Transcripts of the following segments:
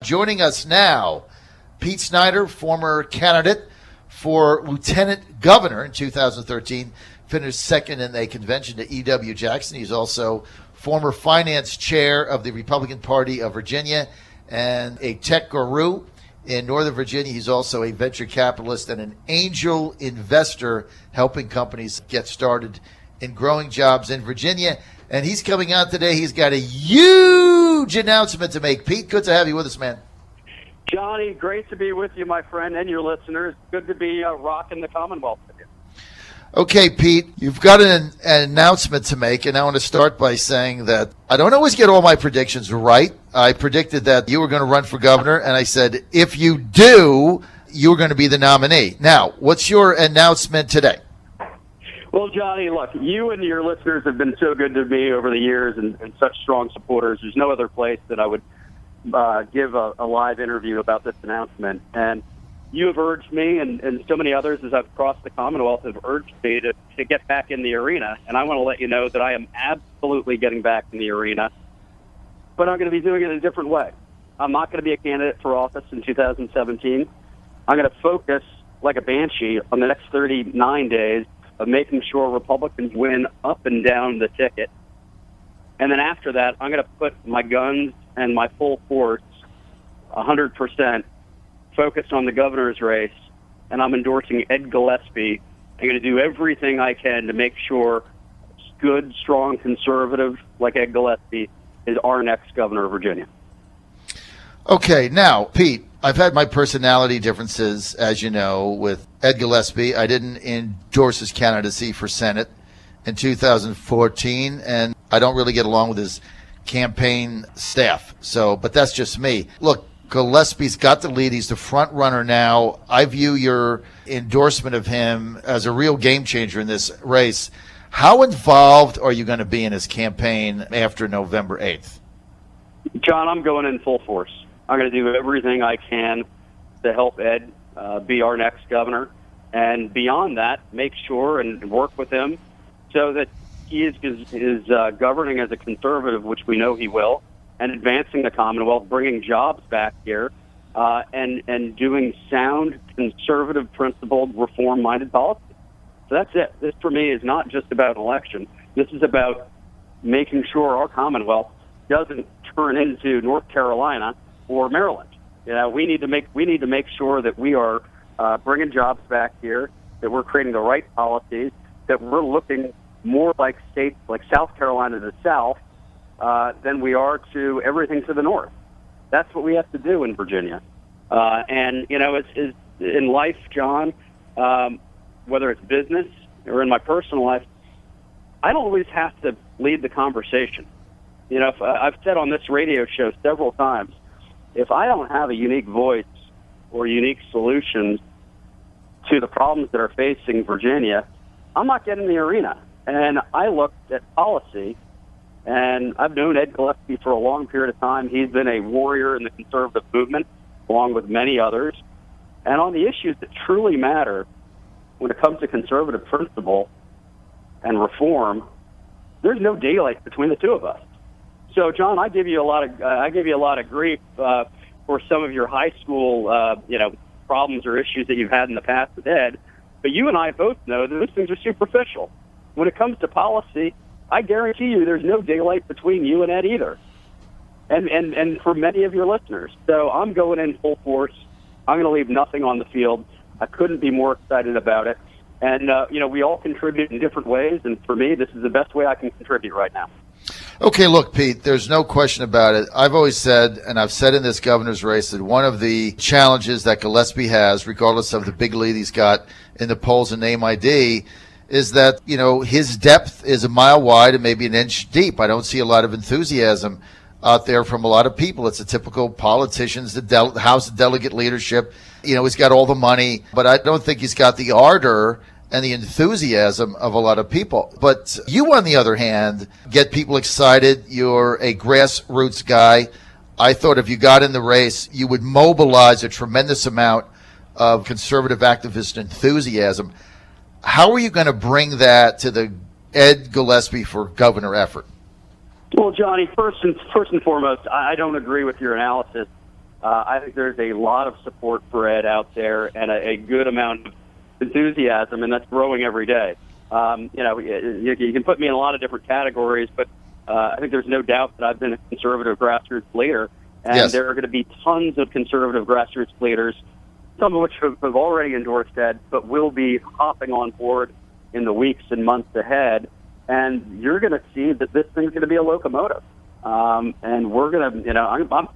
Joining us now, Pete Snyder, former candidate for lieutenant governor in 2013, finished second in a convention to E.W. Jackson. He's also former finance chair of the Republican Party of Virginia and a tech guru in Northern Virginia. He's also a venture capitalist and an angel investor, helping companies get started in growing jobs in Virginia. And he's coming out today. He's got a huge announcement to make. Pete, good to have you with us, man. Johnny, great to be with you, my friend, and your listeners. Good to be rocking the Commonwealth with you. Okay, Pete, you've got an announcement to make, and I want to start by saying that I don't always get all my predictions right. I predicted that you were going to run for governor, and I said, if you do, you're going to be the nominee. Now, what's your announcement today? Well, Johnny, look, you and your listeners have been so good to me over the years and such strong supporters. There's no other place that I would give a live interview about this announcement. And you have urged me, and so many others as I've crossed the Commonwealth have urged me to get back in the arena. And I want to let you know that I am absolutely getting back in the arena, but I'm going to be doing it in a different way. I'm not going to be a candidate for office in 2017. I'm going to focus like a banshee on the next 39 days of making sure Republicans win up and down the ticket. And then after that, I'm going to put my guns and my full force, 100%, focused on the governor's race, and I'm endorsing Ed Gillespie. I'm going to do everything I can to make sure good, strong conservative like Ed Gillespie is our next governor of Virginia. Okay, now, Pete, I've had my personality differences, as you know, with Ed Gillespie. I didn't endorse his candidacy for Senate in 2014, and I don't really get along with his campaign staff. But that's just me. Look, Gillespie's got the lead. He's the front runner now. I view your endorsement of him as a real game changer in this race. How involved are you going to be in his campaign after November 8th? John, I'm going in full force. I'm going to do everything I can to help Ed be our next governor. And beyond that, make sure and work with him so that he is governing as a conservative, which we know he will, and advancing the Commonwealth, bringing jobs back here, and doing sound, conservative, principled, reform-minded policy. So that's it. This, for me, is not just about an election. This is about making sure our Commonwealth doesn't turn into North Carolina or Maryland. You know, we need to make sure that we are bringing jobs back here, that we're creating the right policies, that we're looking more like states like South Carolina to the south than we are to everything to the north. That's what we have to do in Virginia. And, you know, it's in life, John, whether it's business or in my personal life, I don't always have to lead the conversation. You know, I've said on this radio show several times, if I don't have a unique voice or unique solutions to the problems that are facing Virginia, I'm not getting in the arena. And I looked at policy, and I've known Ed Gillespie for a long period of time. He's been a warrior in the conservative movement, along with many others. And on the issues that truly matter when it comes to conservative principle and reform, there's no daylight between the two of us. So, John, I give you a lot of grief for some of your high school, problems or issues that you've had in the past with Ed. But you and I both know that those things are superficial. When it comes to policy, I guarantee you there's no daylight between you and Ed either. And for many of your listeners. So I'm going in full force. I'm going to leave nothing on the field. I couldn't be more excited about it. And, we all contribute in different ways. And for me, this is the best way I can contribute right now. Okay, look, Pete, there's no question about it. I've always said, and I've said in this governor's race, that one of the challenges that Gillespie has, regardless of the big lead he's got in the polls and name ID, is that, his depth is a mile wide and maybe an inch deep. I don't see a lot of enthusiasm out there from a lot of people. It's a typical politicians, the House delegate leadership. He's got all the money, but I don't think he's got the ardor and the enthusiasm of a lot of people. But you, on the other hand, get people excited. You're a grassroots guy. I thought if you got in the race, you would mobilize a tremendous amount of conservative activist enthusiasm. How are you going to bring that to the Ed Gillespie for governor effort? Well, Johnny, first and foremost, I don't agree with your analysis I think there's a lot of support for Ed out there and a good amount of enthusiasm, and that's growing every day. You can put me in a lot of different categories, but I think there's no doubt that I've been a conservative grassroots leader, and Yes. there are going to be tons of conservative grassroots leaders, some of which have already endorsed Ed, but will be hopping on board in the weeks and months ahead. And you're going to see that this thing's going to be a locomotive. And we're going to,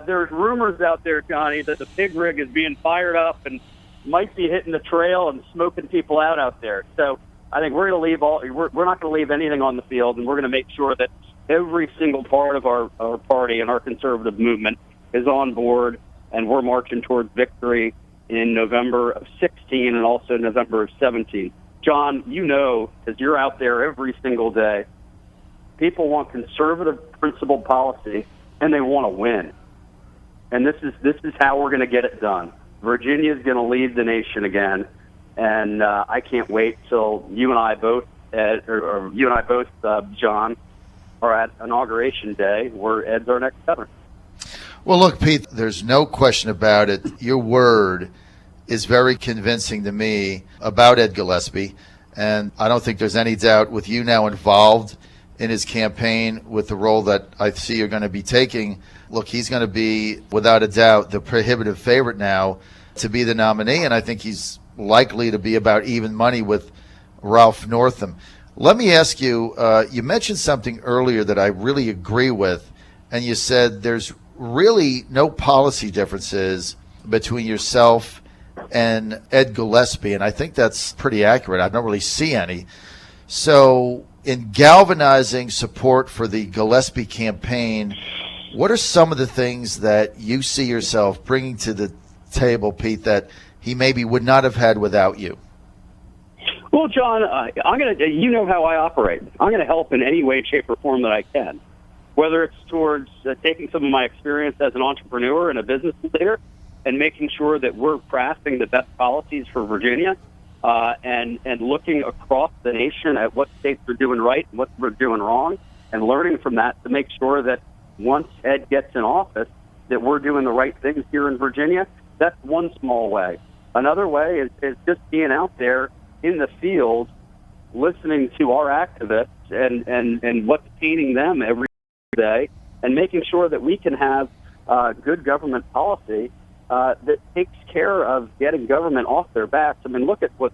there's rumors out there, Johnny, that the pig rig is being fired up and might be hitting the trail and smoking people out there. So I think we're going to we're not going to leave anything on the field, and we're going to make sure that every single part of our party and our conservative movement is on board, and we're marching towards victory in November of 16 and also November of 17. John, you know, because you're out there every single day, people want conservative principled policy, and they want to win. And this is how we're going to get it done. Virginia's going to lead the nation again, and I can't wait till you and I both, John, are at Inauguration Day, where Ed's our next governor. Well, look, Pete, there's no question about it. Your word is very convincing to me about Ed Gillespie, and I don't think there's any doubt with you now involved in his campaign with the role that I see you're going to be taking. Look, he's going to be, without a doubt, the prohibitive favorite now to be the nominee, and I think he's likely to be about even money with Ralph Northam. Let me ask you, you mentioned something earlier that I really agree with, and you said there's really no policy differences between yourself and Ed Gillespie, and I think that's pretty accurate. I don't really see any. So in galvanizing support for the Gillespie campaign, what are some of the things that you see yourself bringing to the table, Pete, that he maybe would not have had without you? Well, John, you know how I operate. I'm going to help in any way, shape, or form that I can, whether it's towards taking some of my experience as an entrepreneur and a business leader and making sure that we're crafting the best policies for Virginia, and looking across the nation at what states are doing right and what we're doing wrong, and learning from that to make sure that once Ed gets in office, that we're doing the right things here in Virginia. That's one small way. Another way is just being out there in the field, listening to our activists and what's paining them every day, and making sure that we can have good government policy that takes care of getting government off their backs. I mean, look at what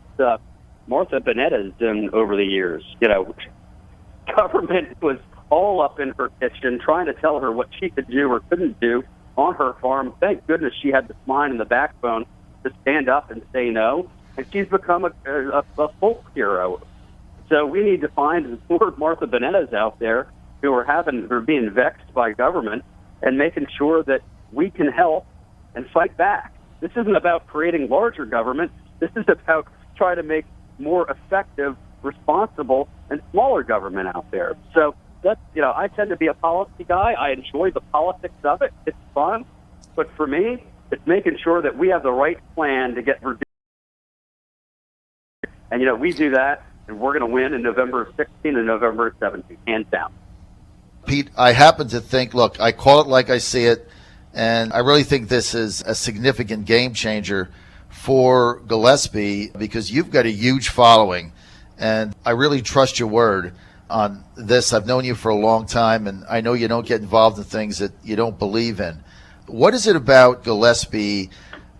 Martha Bennett has done over the years. You know, government was all up in her kitchen trying to tell her what she could do or couldn't do on her farm. Thank goodness she had the spine and the backbone to stand up and say no, and she's become a folk hero. So we need to find more Martha Bennettas out there who are being vexed by government and making sure that we can help and fight back. This isn't about creating larger government. This is about trying to make more effective, responsible, and smaller government out there. So that's, I tend to be a policy guy. I enjoy the politics of it. It's fun. But for me, it's making sure that we have the right plan to get Virginia. And, we do that, and we're going to win in November of 16 and November of 17, hands down. Pete, I happen to think, look, I call it like I see it, and I really think this is a significant game changer for Gillespie because you've got a huge following, and I really trust your word on this. I've known you for a long time, and I know you don't get involved in things that you don't believe in. What is it about Gillespie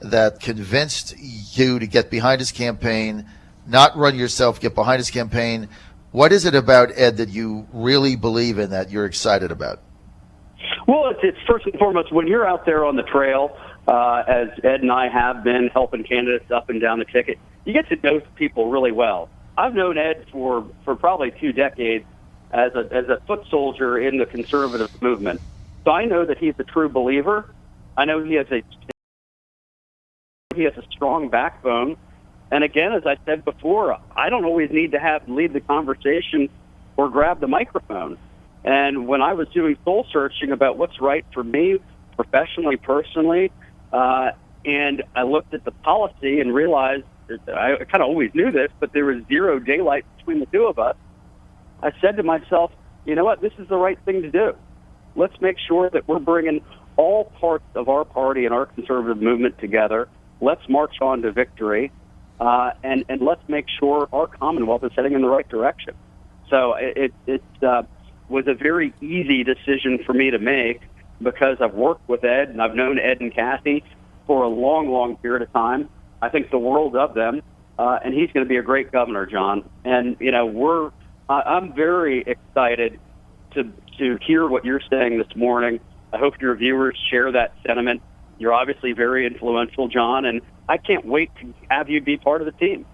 that convinced you to get behind his campaign, not run yourself, get behind his campaign? What is it about Ed that you really believe in, that you're excited about? Well, it's first and foremost, when you're out there on the trail, as Ed and I have been helping candidates up and down the ticket, you get to know people really well. I've known Ed for probably 2 decades as a foot soldier in the conservative movement. So I know that he's a true believer. I know he has a strong backbone. And again, as I said before, I don't always need to lead the conversation or grab the microphone. And when I was doing soul searching about what's right for me, professionally, personally, and I looked at the policy and realized, I kind of always knew this, but there was zero daylight between the two of us. I said to myself, you know what, this is the right thing to do. Let's make sure that we're bringing all parts of our party and our conservative movement together. Let's march on to victory, and let's make sure our Commonwealth is heading in the right direction. So it was a very easy decision for me to make because I've worked with Ed and I've known Ed and Kathy for a long, long period of time. I think the world of them, and he's going to be a great governor, John. And I'm very excited to hear what you're saying this morning. I hope your viewers share that sentiment. You're obviously very influential, John, and I can't wait to have you be part of the team.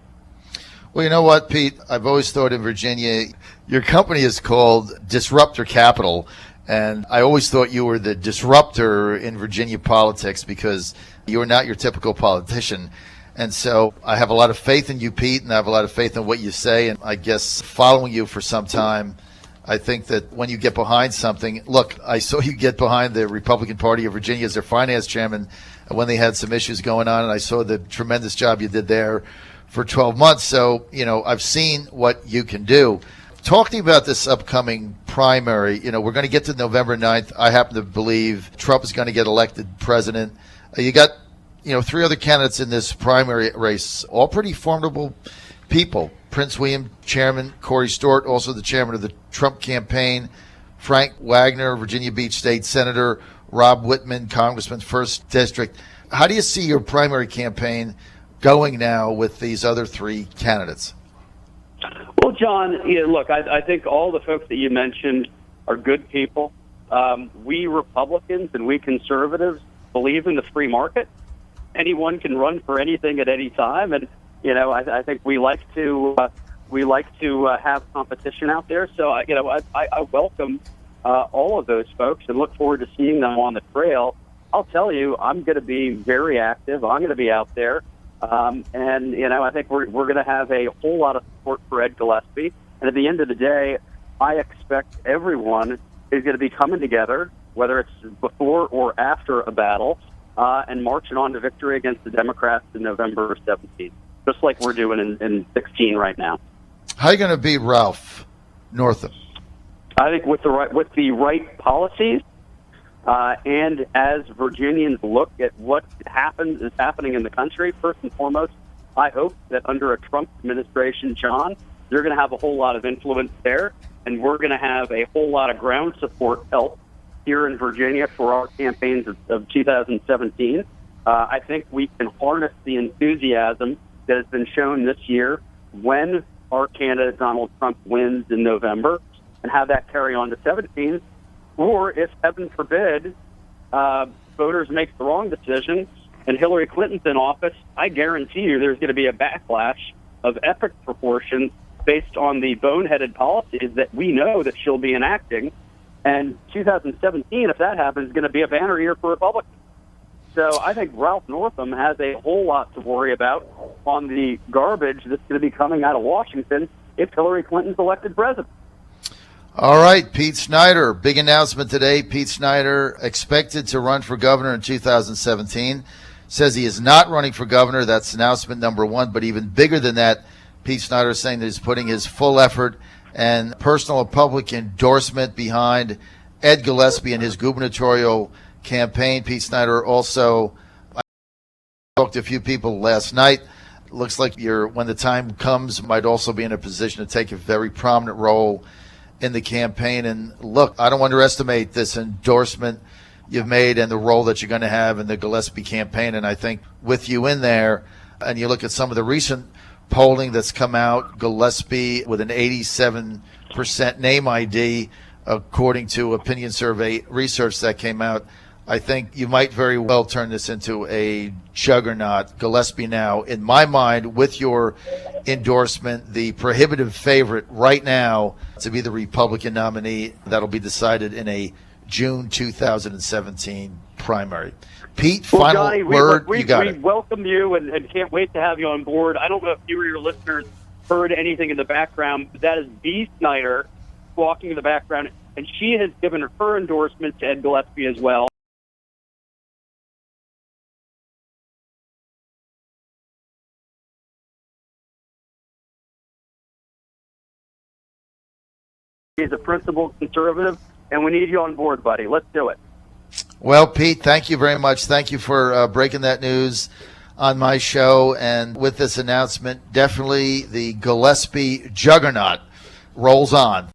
Well, you know what, Pete? I've always thought in Virginia, your company is called Disruptor Capital, and I always thought you were the disruptor in Virginia politics because you are not your typical politician. And so I have a lot of faith in you, Pete, and I have a lot of faith in what you say. And I guess following you for some time, I think that when you get behind something, look, I saw you get behind the Republican Party of Virginia as their finance chairman when they had some issues going on, and I saw the tremendous job you did there for 12 months. So, I've seen what you can do. Talk to me about this upcoming primary. We're going to get to November 9th. I happen to believe Trump is going to get elected president. You got, three other candidates in this primary race, all pretty formidable people. Prince William, chairman, Corey Stewart, also the chairman of the Trump campaign, Frank Wagner, Virginia Beach State Senator, Rob Whitman, Congressman, 1st District. How do you see your primary campaign going now with these other three candidates? Well, John, look, I think all the folks that you mentioned are good people. We Republicans and we conservatives believe in the free market. Anyone can run for anything at any time, and I think we like to have competition out there. So I welcome all of those folks and look forward to seeing them on the trail. I'll tell you, I'm going to be very active. I'm going to be out there. And I think we're going to have a whole lot of support for Ed Gillespie. And at the end of the day, I expect everyone is going to be coming together, whether it's before or after a battle, and marching on to victory against the Democrats in November 17th, just like we're doing in 16 right now. How are you going to beat Ralph Northam? I think with the right policies, and as Virginians look at what is happening in the country, first and foremost, I hope that under a Trump administration, John, they're going to have a whole lot of influence there, and we're going to have a whole lot of ground support help here in Virginia for our campaigns of 2017. I think we can harness the enthusiasm that has been shown this year when our candidate Donald Trump wins in November and have that carry on to 17. Or if, heaven forbid, voters make the wrong decision and Hillary Clinton's in office, I guarantee you there's going to be a backlash of epic proportions based on the boneheaded policies that we know that she'll be enacting. And 2017, if that happens, is going to be a banner year for Republicans. So I think Ralph Northam has a whole lot to worry about on the garbage that's going to be coming out of Washington if Hillary Clinton's elected president. All right, Pete Snyder, big announcement today. Pete Snyder expected to run for governor in 2017. Says he is not running for governor. That's announcement number one. But even bigger than that, Pete Snyder is saying that he's putting his full effort and personal and public endorsement behind Ed Gillespie and his gubernatorial campaign. Pete Snyder also, I talked to a few people last night. Looks like when the time comes, might also be in a position to take a very prominent role in the campaign. And look, I don't underestimate this endorsement you've made and the role that you're going to have in the Gillespie campaign. And I think with you in there, and you look at some of the recent polling that's come out, Gillespie with an 87% name ID, according to opinion survey research that came out, I think you might very well turn this into a juggernaut. Gillespie now, in my mind, with your endorsement, the prohibitive favorite right now to be the Republican nominee. That'll be decided in a June 2017 primary. Pete, well, final Johnny, word, we you got it. We welcome you and can't wait to have you on board. I don't know if you or your listeners heard anything in the background, but that is B. Snyder walking in the background, and she has given her endorsement to Ed Gillespie as well. He's a principled conservative, and we need you on board, buddy. Let's do it. Well, Pete, thank you very much. Thank you for breaking that news on my show. And with this announcement, definitely the Gillespie juggernaut rolls on.